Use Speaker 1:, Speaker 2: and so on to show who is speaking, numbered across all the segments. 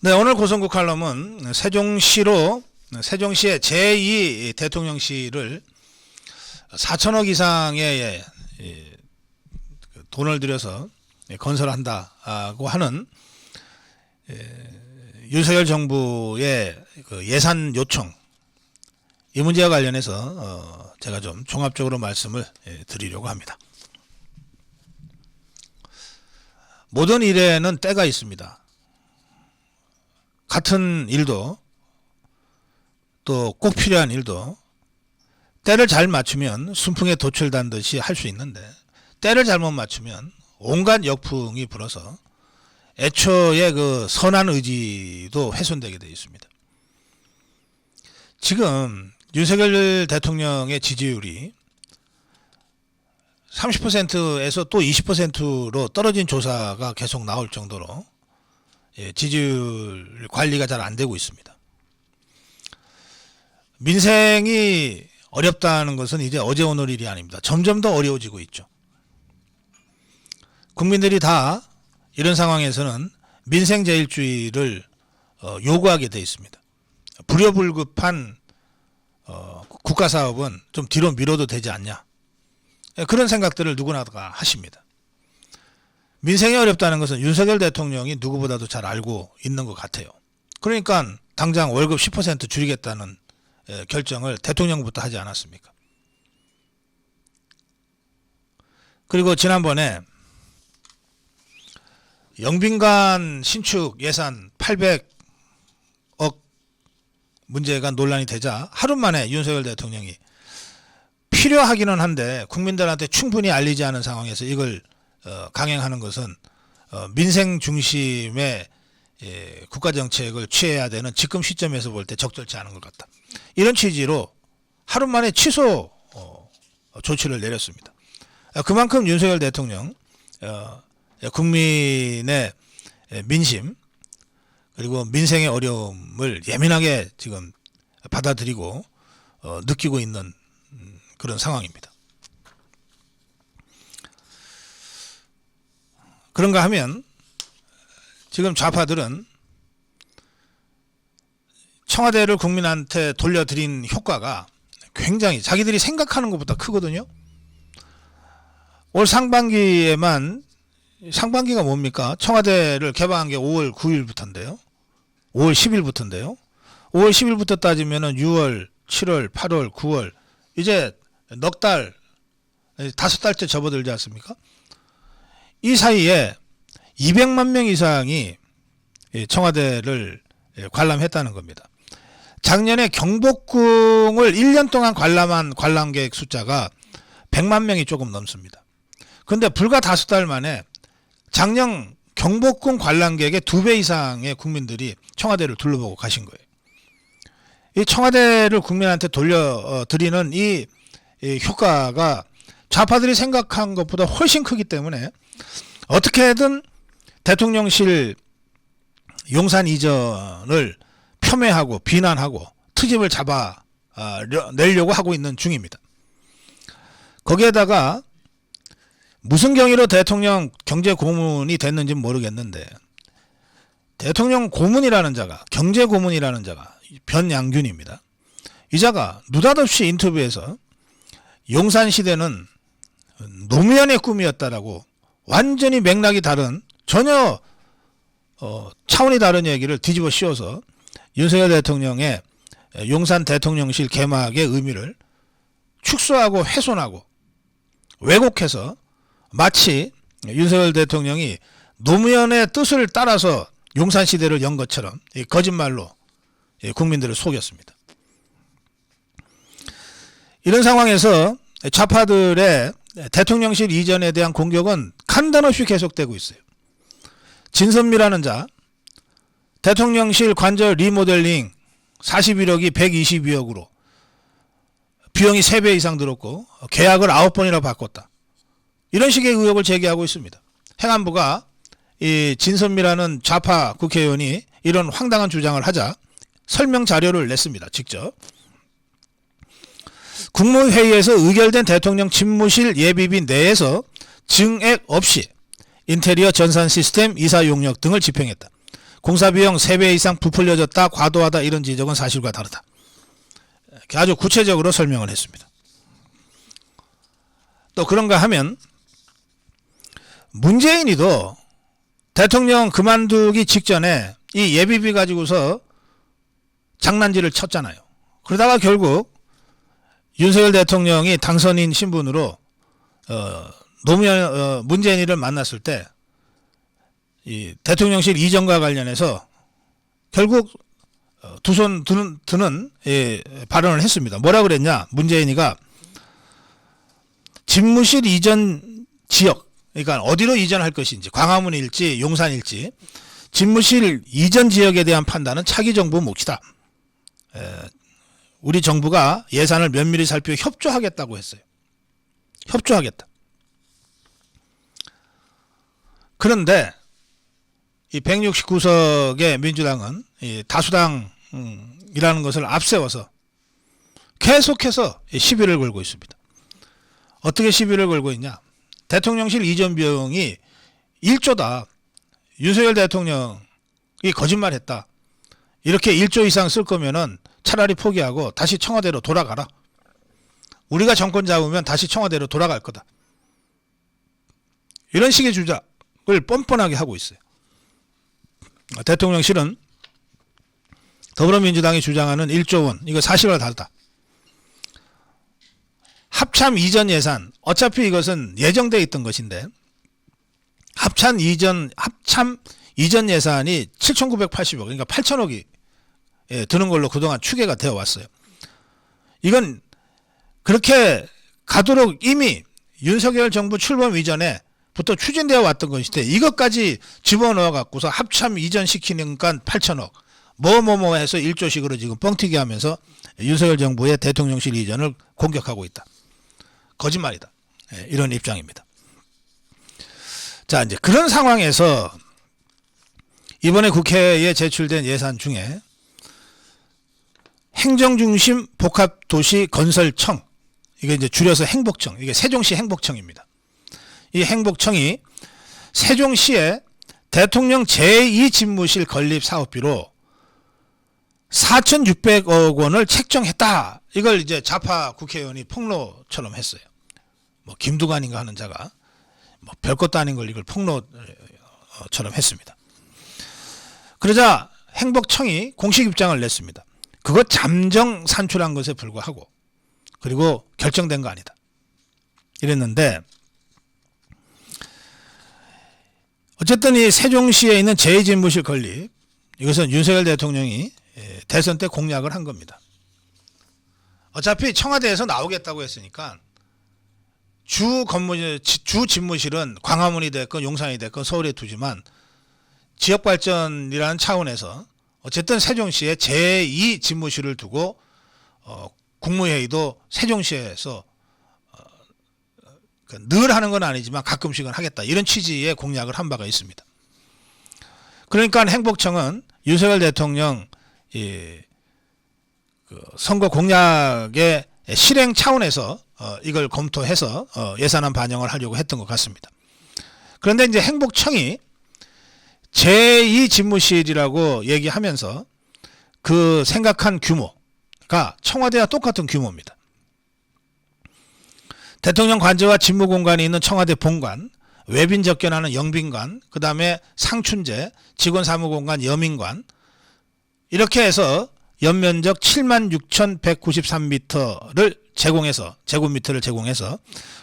Speaker 1: 네, 오늘 고성국 칼럼은 세종시의 제2 대통령실을 4천억 이상의 돈을 들여서 건설한다고 하는 윤석열 정부의 그 예산 요청, 이 문제와 관련해서 제가 좀 종합적으로 말씀을 드리려고 합니다. 모든 일에는 때가 있습니다. 같은 일도 또 꼭 필요한 일도 때를 잘 맞추면 순풍에 돛을 단 듯이 할 수 있는데, 때를 잘못 맞추면 온갖 역풍이 불어서 애초에 그 선한 의지도 훼손되게 되어 있습니다. 지금 윤석열 대통령의 지지율이 30%에서 또 20%로 떨어진 조사가 계속 나올 정도로 지지율 관리가 잘 안 되고 있습니다. 민생이 어렵다는 것은 이제 어제 오늘 일이 아닙니다. 점점 더 어려워지고 있죠. 국민들이 다 이런 상황에서는 민생제일주의를 요구하게 돼 있습니다. 불효불급한 국가사업은 좀 뒤로 미뤄도 되지 않냐, 그런 생각들을 누구나 다 하십니다. 민생이 어렵다는 것은 윤석열 대통령이 누구보다도 잘 알고 있는 것 같아요. 그러니까 당장 월급 10% 줄이겠다는 결정을 대통령부터 하지 않았습니까? 그리고 지난번에 영빈관 신축 예산 800억 문제가 논란이 되자 하루 만에 윤석열 대통령이 필요하기는 한데 국민들한테 충분히 알리지 않은 상황에서 이걸 강행하는 것은 민생 중심의 국가정책을 취해야 되는 지금 시점에서 볼 때 적절치 않은 것 같다, 이런 취지로 하루 만에 취소 조치를 내렸습니다. 그만큼 윤석열 대통령 국민의 민심 그리고 민생의 어려움을 예민하게 지금 받아들이고 느끼고 있는 그런 상황입니다. 그런가 하면 지금 좌파들은 청와대를 국민한테 돌려드린 효과가 굉장히 자기들이 생각하는 것보다 크거든요. 올 상반기에만, 상반기가 뭡니까? 청와대를 개방한 게 5월 9일부터인데요. 5월 10일부터인데요. 5월 10일부터 따지면은 6월, 7월, 8월, 9월, 이제 넉 달, 5달째 접어들지 않습니까? 이 사이에 200만 명 이상이 청와대를 관람했다는 겁니다. 작년에 경복궁을 1년 동안 관람한 관람객 숫자가 100만 명이 조금 넘습니다. 그런데 불과 5달 만에 작년 경복궁 관람객의 2배 이상의 국민들이 청와대를 둘러보고 가신 거예요. 이 청와대를 국민한테 돌려드리는 이 효과가 좌파들이 생각한 것보다 훨씬 크기 때문에 어떻게든 대통령실 용산 이전을 폄훼하고 비난하고 트집을 잡아내려고 하고 있는 중입니다. 거기에다가 무슨 경위로 대통령 경제고문이 됐는지 모르겠는데, 대통령 고문이라는 자가, 경제고문이라는 자가 변양균입니다. 이 자가 느닷없이 인터뷰에서 용산시대는 노무현의 꿈이었다라고 완전히 맥락이 다른, 전혀 차원이 다른 얘기를 뒤집어 씌워서 윤석열 대통령의 용산 대통령실 개막의 의미를 축소하고 훼손하고 왜곡해서 마치 윤석열 대통령이 노무현의 뜻을 따라서 용산시대를 연 것처럼 거짓말로 국민들을 속였습니다. 이런 상황에서 좌파들의 대통령실 이전에 대한 공격은 간단없이 계속되고 있어요. 진선미라는 자, 대통령실 관절 리모델링 41억이 122억으로 비용이 3배 이상 들었고 계약을 9번이나 바꿨다, 이런 식의 의혹을 제기하고 있습니다. 행안부가 이 진선미라는 좌파 국회의원이 이런 황당한 주장을 하자 설명 자료를 냈습니다. 직접 국무회의에서 의결된 대통령 집무실 예비비 내에서 증액 없이 인테리어 전산 시스템 이사 용역 등을 집행했다. 공사비용 3배 이상 부풀려졌다, 과도하다 이런 지적은 사실과 다르다. 아주 구체적으로 설명을 했습니다. 또 그런가 하면 문재인이도 대통령 그만두기 직전에 이 예비비 가지고서 장난질을 쳤잖아요. 그러다가 결국 윤석열 대통령이 당선인 신분으로 노무현 문재인이를 만났을 때 이 대통령실 이전과 관련해서 결국 두 손 드는 발언을 했습니다. 뭐라 그랬냐? 문재인이가 집무실 이전 지역, 그러니까 어디로 이전할 것인지, 광화문일지 용산일지 집무실 이전 지역에 대한 판단은 차기 정부 몫이다. 우리 정부가 예산을 면밀히 살피고 협조하겠다고 했어요. 협조하겠다. 그런데 이 169석의 민주당은 이 다수당이라는 것을 앞세워서 계속해서 시비를 걸고 있습니다. 어떻게 시비를 걸고 있냐? 대통령실 이전 비용이 1조다. 윤석열 대통령이 거짓말했다. 이렇게 1조 이상 쓸 거면은 차라리 포기하고 다시 청와대로 돌아가라. 우리가 정권 잡으면 다시 청와대로 돌아갈 거다. 이런 식의 주장을 뻔뻔하게 하고 있어요. 대통령실은 더불어민주당이 주장하는 1조 원, 이거 사실과 다르다. 합참 이전 예산, 어차피 이것은 예정되어 있던 것인데 합참 이전 예산이 7,980억, 그러니까 8천억이 드는 걸로 그동안 추계가 되어 왔어요. 이건 그렇게 가도록 이미 윤석열 정부 출범 이전에부터 추진되어 왔던 것인데 이것까지 집어넣어 갖고서 합참 이전시키니까 8천억 뭐 해서 1조씩으로 지금 뻥튀기 하면서 윤석열 정부의 대통령실 이전을 공격하고 있다. 거짓말이다. 이런 입장입니다. 자, 이제 그런 상황에서 이번에 국회에 제출된 예산 중에 행정중심 복합도시 건설청, 이게 이제 줄여서 행복청, 이게 세종시 행복청입니다. 이 행복청이 세종시에 대통령 제2집무실 건립 사업비로 4,600억 원을 책정했다. 이걸 이제 좌파 국회의원이 폭로처럼 했어요. 뭐 김두관인가 하는 자가 뭐 별것도 아닌 걸 이걸 폭로처럼 했습니다. 그러자 행복청이 공식 입장을 냈습니다. 그거 잠정 산출한 것에 불과하고 그리고 결정된 거 아니다. 이랬는데 어쨌든 이 세종시에 있는 제2집무실 건립, 이것은 윤석열 대통령이 대선 때 공약을 한 겁니다. 어차피 청와대에서 나오겠다고 했으니까 주 집무실은 광화문이 됐건 용산이 됐건 서울에 두지만 지역발전이라는 차원에서 어쨌든 세종시에 제2집무실을 두고 국무회의도 세종시에서 늘 하는 건 아니지만 가끔씩은 하겠다. 이런 취지의 공약을 한 바가 있습니다. 그러니까 행복청은 윤석열 대통령 선거 공약의 실행 차원에서 이걸 검토해서 예산안 반영을 하려고 했던 것 같습니다. 그런데 이제 행복청이 제2집무실이라고 얘기하면서 그 생각한 규모가 청와대와 똑같은 규모입니다. 대통령 관저와 집무 공간이 있는 청와대 본관, 외빈 접견하는 영빈관, 그 다음에 상춘재, 직원 사무 공간 여민관, 이렇게 해서 연면적 76,193m를 제곱미터를 제공해서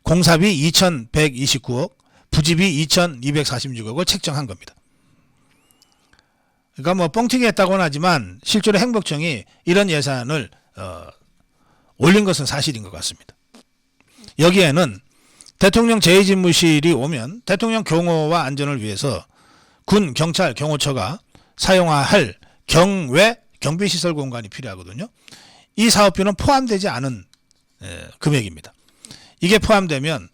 Speaker 1: 공사비 2,129억, 부지비 2,246억을 책정한 겁니다. 그러니까 뭐 뻥튀기 했다고는 하지만 실제로 행복청이 이런 예산을 올린 것은 사실인 것 같습니다. 여기에는 대통령 제2집무실이 오면 대통령 경호와 안전을 위해서 군, 경찰, 경호처가 사용할 경외 경비시설 공간이 필요하거든요. 이 사업비는 포함되지 않은 금액입니다. 이게 포함되면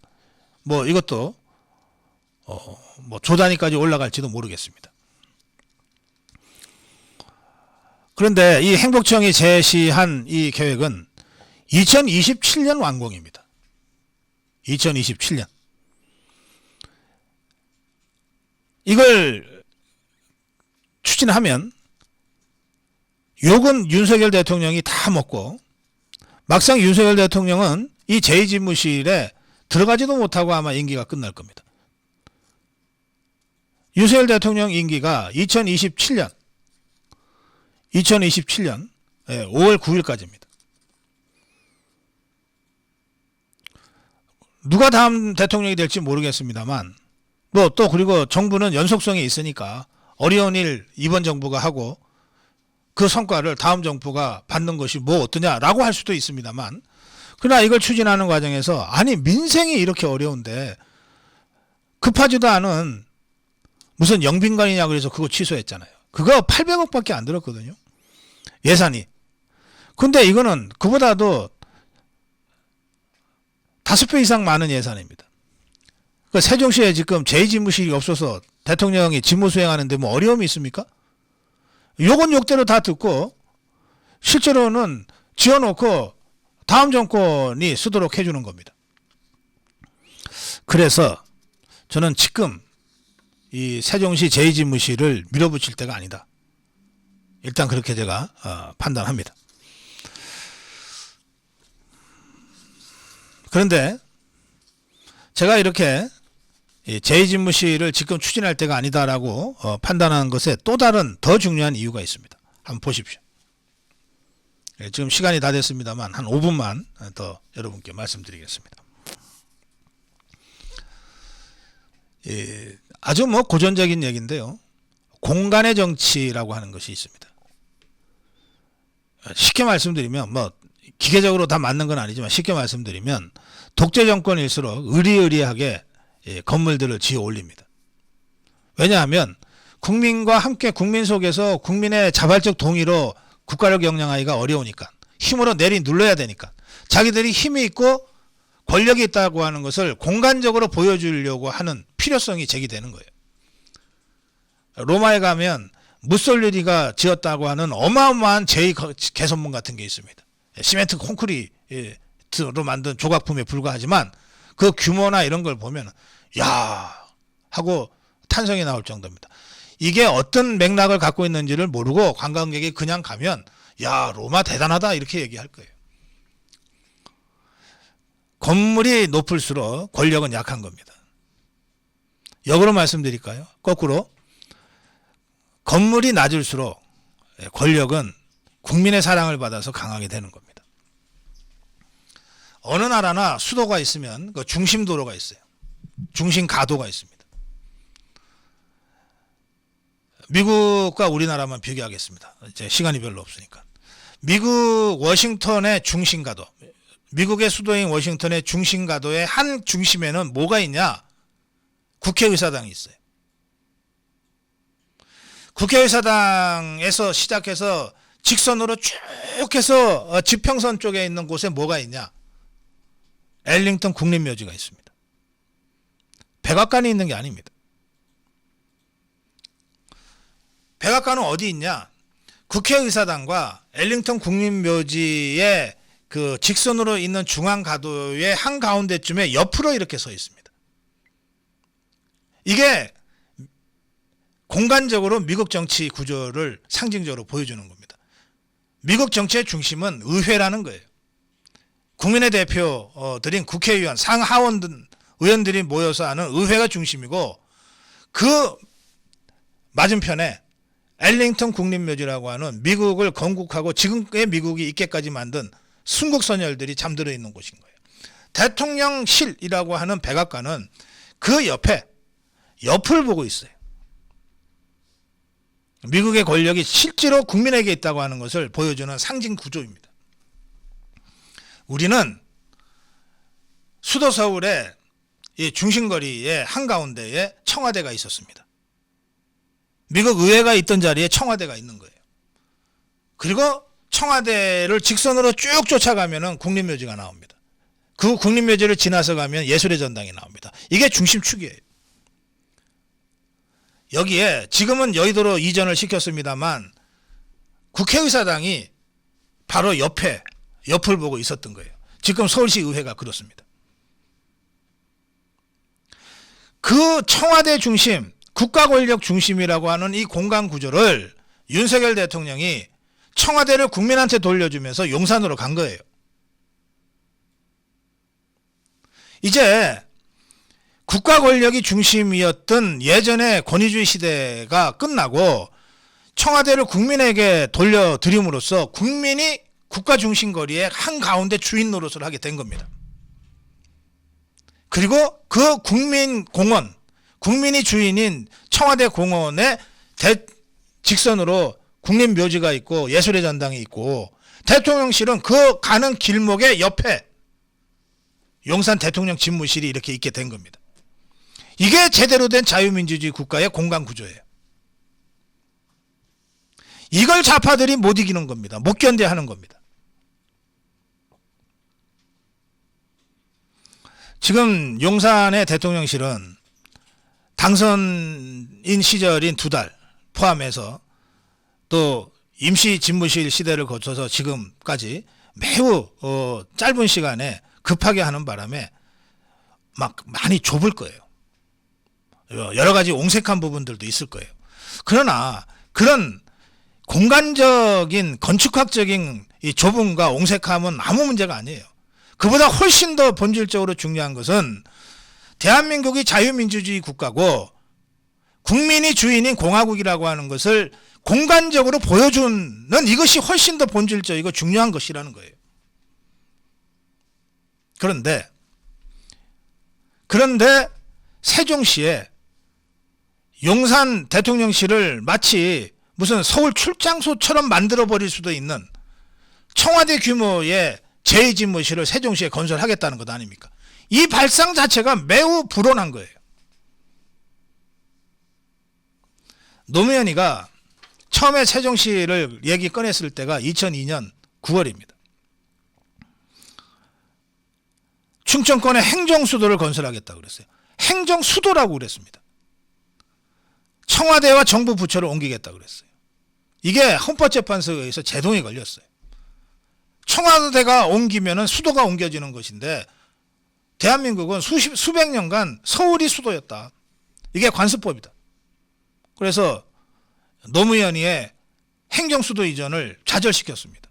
Speaker 1: 뭐 이것도 뭐 조 단위까지 올라갈지도 모르겠습니다. 그런데 이 행복청이 제시한 이 계획은 2027년 완공입니다. 2027년. 이걸 추진하면 욕은 윤석열 대통령이 다 먹고 막상 윤석열 대통령은 이 제2집무실에 들어가지도 못하고 아마 임기가 끝날 겁니다. 윤석열 대통령 임기가 2027년 5월 9일까지입니다. 누가 다음 대통령이 될지 모르겠습니다만 뭐 또 그리고 정부는 연속성이 있으니까 어려운 일 이번 정부가 하고 그 성과를 다음 정부가 받는 것이 뭐 어떠냐라고 할 수도 있습니다만, 그러나 이걸 추진하는 과정에서 아니 민생이 이렇게 어려운데 급하지도 않은 무슨 영빈관이냐 그래서 그거 취소했잖아요. 그거 800억밖에 안 들었거든요, 예산이. 근데 이거는 그보다도 5배 이상 많은 예산입니다. 그 세종시에 지금 제2집무실이 없어서 대통령이 직무 수행하는데 뭐 어려움이 있습니까? 욕은 욕대로 다 듣고 실제로는 지어놓고 다음 정권이 쓰도록 해주는 겁니다. 그래서 저는 지금 이 세종시 제2집무실을 밀어붙일 때가 아니다, 일단 그렇게 제가 판단합니다. 그런데 제가 이렇게 제2집무실을 지금 추진할 때가 아니다라고 판단하는 것에 또 다른 더 중요한 이유가 있습니다. 한번 보십시오. 지금 시간이 다 됐습니다만 한 5분만 더 여러분께 말씀드리겠습니다. 아주 뭐 고전적인 얘기인데요, 공간의 정치라고 하는 것이 있습니다. 쉽게 말씀드리면 뭐 기계적으로 다 맞는 건 아니지만 쉽게 말씀드리면 독재 정권일수록 의리의리하게 건물들을 지어 올립니다. 왜냐하면 국민과 함께 국민 속에서 국민의 자발적 동의로 국가를 경영하기가 어려우니까, 힘으로 내리 눌러야 되니까, 자기들이 힘이 있고 권력이 있다고 하는 것을 공간적으로 보여주려고 하는 필요성이 제기되는 거예요. 로마에 가면 무솔리니가 지었다고 하는 어마어마한 제2개선문 같은 게 있습니다. 시멘트 콘크리트로 만든 조각품에 불과하지만 그 규모나 이런 걸 보면 야 하고 탄성이 나올 정도입니다. 이게 어떤 맥락을 갖고 있는지를 모르고 관광객이 그냥 가면 야 로마 대단하다 이렇게 얘기할 거예요. 건물이 높을수록 권력은 약한 겁니다. 역으로 말씀드릴까요? 거꾸로 건물이 낮을수록 권력은 국민의 사랑을 받아서 강하게 되는 겁니다. 어느 나라나 수도가 있으면 그 중심도로가 있어요. 중심가도가 있습니다. 미국과 우리나라만 비교하겠습니다. 이제 시간이 별로 없으니까. 미국 워싱턴의 중심가도, 미국의 수도인 워싱턴의 중심가도의 한 중심에는 뭐가 있냐? 국회의사당이 있어요. 국회의사당에서 시작해서 직선으로 쭉 해서 지평선 쪽에 있는 곳에 뭐가 있냐? 엘링턴 국립묘지가 있습니다. 백악관이 있는 게 아닙니다. 백악관은 어디 있냐? 국회의사당과 엘링턴 국립묘지의 그 직선으로 있는 중앙가도의 한가운데쯤에 옆으로 이렇게 서 있습니다. 이게 공간적으로 미국 정치 구조를 상징적으로 보여주는 겁니다. 미국 정치의 중심은 의회라는 거예요. 국민의 대표들인 국회의원, 상하원 의원들이 모여서 하는 의회가 중심이고, 그 맞은편에 엘링턴 국립묘지라고 하는 미국을 건국하고 지금의 미국이 있게까지 만든 순국선열들이 잠들어 있는 곳인 거예요. 대통령실이라고 하는 백악관은 그 옆을 보고 있어요. 미국의 권력이 실제로 국민에게 있다고 하는 것을 보여주는 상징 구조입니다. 우리는 수도 서울의 이 중심거리의 한가운데에 청와대가 있었습니다. 미국 의회가 있던 자리에 청와대가 있는 거예요. 그리고 청와대를 직선으로 쭉 쫓아가면 국립묘지가 나옵니다. 그 국립묘지를 지나서 가면 예술의 전당이 나옵니다. 이게 중심축이에요. 여기에 지금은 여의도로 이전을 시켰습니다만 국회의사당이 바로 옆을 보고 있었던 거예요. 지금 서울시 의회가 그렇습니다. 그 청와대 중심, 국가 권력 중심이라고 하는 이 공간 구조를 윤석열 대통령이 청와대를 국민한테 돌려주면서 용산으로 간 거예요. 이제 국가 권력이 중심이었던 예전의 권위주의 시대가 끝나고 청와대를 국민에게 돌려드림으로써 국민이 국가 중심 거리의 한가운데 주인 노릇을 하게 된 겁니다. 그리고 그 국민 공원, 국민이 주인인 청와대 공원의 직선으로 국립묘지가 있고 예술의 전당이 있고 대통령실은 그 가는 길목의 옆에 용산 대통령 집무실이 이렇게 있게 된 겁니다. 이게 제대로 된 자유민주주의 국가의 공간 구조예요. 이걸 좌파들이 못 이기는 겁니다. 못 견뎌하는 겁니다. 지금 용산의 대통령실은 당선인 시절인 2달 포함해서 또 임시 집무실 시대를 거쳐서 지금까지 매우 짧은 시간에 급하게 하는 바람에 막 많이 좁을 거예요. 여러 가지 옹색한 부분들도 있을 거예요. 그러나 그런 공간적인 건축학적인 이 좁음과 옹색함은 아무 문제가 아니에요. 그보다 훨씬 더 본질적으로 중요한 것은 대한민국이 자유민주주의 국가고 국민이 주인인 공화국이라고 하는 것을 공간적으로 보여주는 이것이 훨씬 더 본질적이고 중요한 것이라는 거예요. 그런데 세종시에 용산 대통령실을 마치 무슨 서울 출장소처럼 만들어버릴 수도 있는 청와대 규모의 제2집무실을 세종시에 건설하겠다는 것 아닙니까? 이 발상 자체가 매우 불온한 거예요. 노무현이가 처음에 세종시를 얘기 꺼냈을 때가 2002년 9월입니다. 충청권에 행정수도를 건설하겠다고 그랬어요. 행정수도라고 그랬습니다. 청와대와 정부 부처를 옮기겠다고 그랬어요. 이게 헌법재판소에 의해서 제동이 걸렸어요. 청와대가 옮기면은 수도가 옮겨지는 것인데 대한민국은 수백 년간 서울이 수도였다. 이게 관습법이다. 그래서 노무현이의 행정수도 이전을 좌절시켰습니다.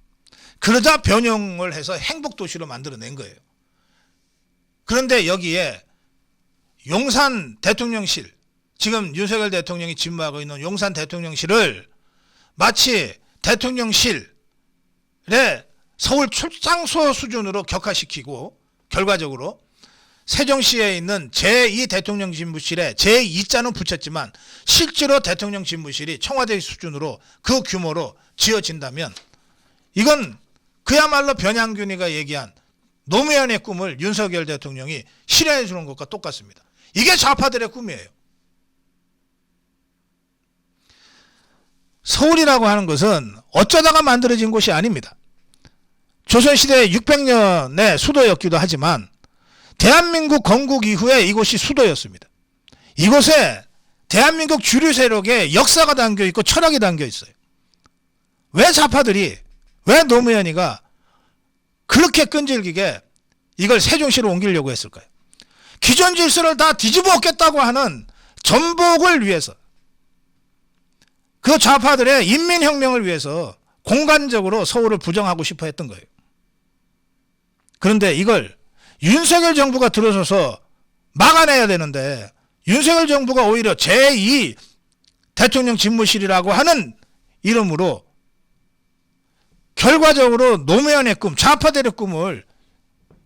Speaker 1: 그러자 변형을 해서 행복도시로 만들어낸 거예요. 그런데 여기에 용산 대통령실, 지금 윤석열 대통령이 집무하고 있는 용산 대통령실을 마치 대통령실의 서울 출장소 수준으로 격화시키고 결과적으로 세종시에 있는 제2 대통령 집무실에 제2자는 붙였지만 실제로 대통령 집무실이 청와대 수준으로 그 규모로 지어진다면 이건 그야말로 변양균이가 얘기한 노무현의 꿈을 윤석열 대통령이 실현해 주는 것과 똑같습니다. 이게 좌파들의 꿈이에요. 서울이라고 하는 것은 어쩌다가 만들어진 곳이 아닙니다. 조선시대 600년의 수도였기도 하지만 대한민국 건국 이후에 이곳이 수도였습니다. 이곳에 대한민국 주류 세력의 역사가 담겨 있고 철학이 담겨 있어요. 왜 좌파들이, 왜 노무현이가 그렇게 끈질기게 이걸 세종시로 옮기려고 했을까요? 기존 질서를 다 뒤집어 엎겠다고 하는 전복을 위해서, 그 좌파들의 인민혁명을 위해서 공간적으로 서울을 부정하고 싶어 했던 거예요. 그런데 이걸 윤석열 정부가 들어서서 막아내야 되는데 윤석열 정부가 오히려 제2 대통령 집무실이라고 하는 이름으로 결과적으로 노무현의 꿈, 좌파들의 꿈을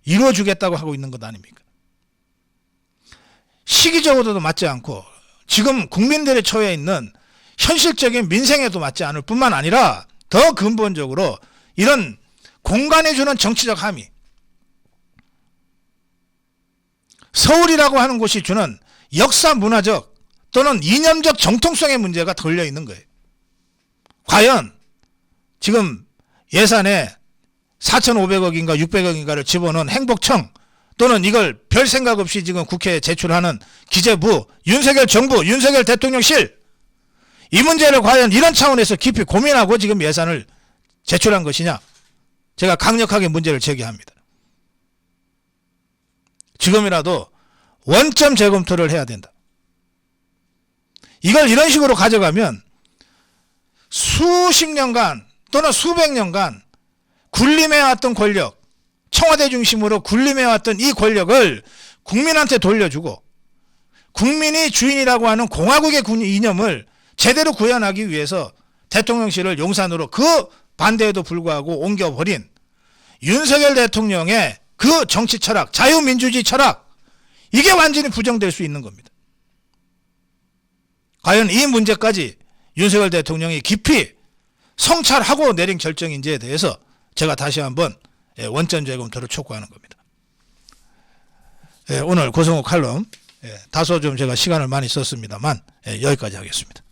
Speaker 1: 이루어주겠다고 하고 있는 것 아닙니까? 시기적으로도 맞지 않고 지금 국민들이 처해 있는 현실적인 민생에도 맞지 않을 뿐만 아니라 더 근본적으로 이런 공간에 주는 정치적 함의, 서울이라고 하는 곳이 주는 역사 문화적 또는 이념적 정통성의 문제가 걸려 있는 거예요. 과연 지금 예산에 4,500억인가 600억인가를 집어넣은 행복청 또는 이걸 별 생각 없이 지금 국회에 제출하는 기재부, 윤석열 정부, 윤석열 대통령실, 이 문제를 과연 이런 차원에서 깊이 고민하고 지금 예산을 제출한 것이냐, 제가 강력하게 문제를 제기합니다. 지금이라도 원점 재검토를 해야 된다. 이걸 이런 식으로 가져가면 수십 년간 또는 수백 년간 군림해왔던 권력, 청와대 중심으로 군림해왔던 이 권력을 국민한테 돌려주고 국민이 주인이라고 하는 공화국의 이념을 제대로 구현하기 위해서 대통령실을 용산으로 그 반대에도 불구하고 옮겨버린 윤석열 대통령의 그 정치 철학, 자유민주주의 철학, 이게 완전히 부정될 수 있는 겁니다. 과연 이 문제까지 윤석열 대통령이 깊이 성찰하고 내린 결정인지에 대해서 제가 다시 한번 원점 재검토를 촉구하는 겁니다. 오늘 고성욱 칼럼 다소 좀 제가 시간을 많이 썼습니다만 여기까지 하겠습니다.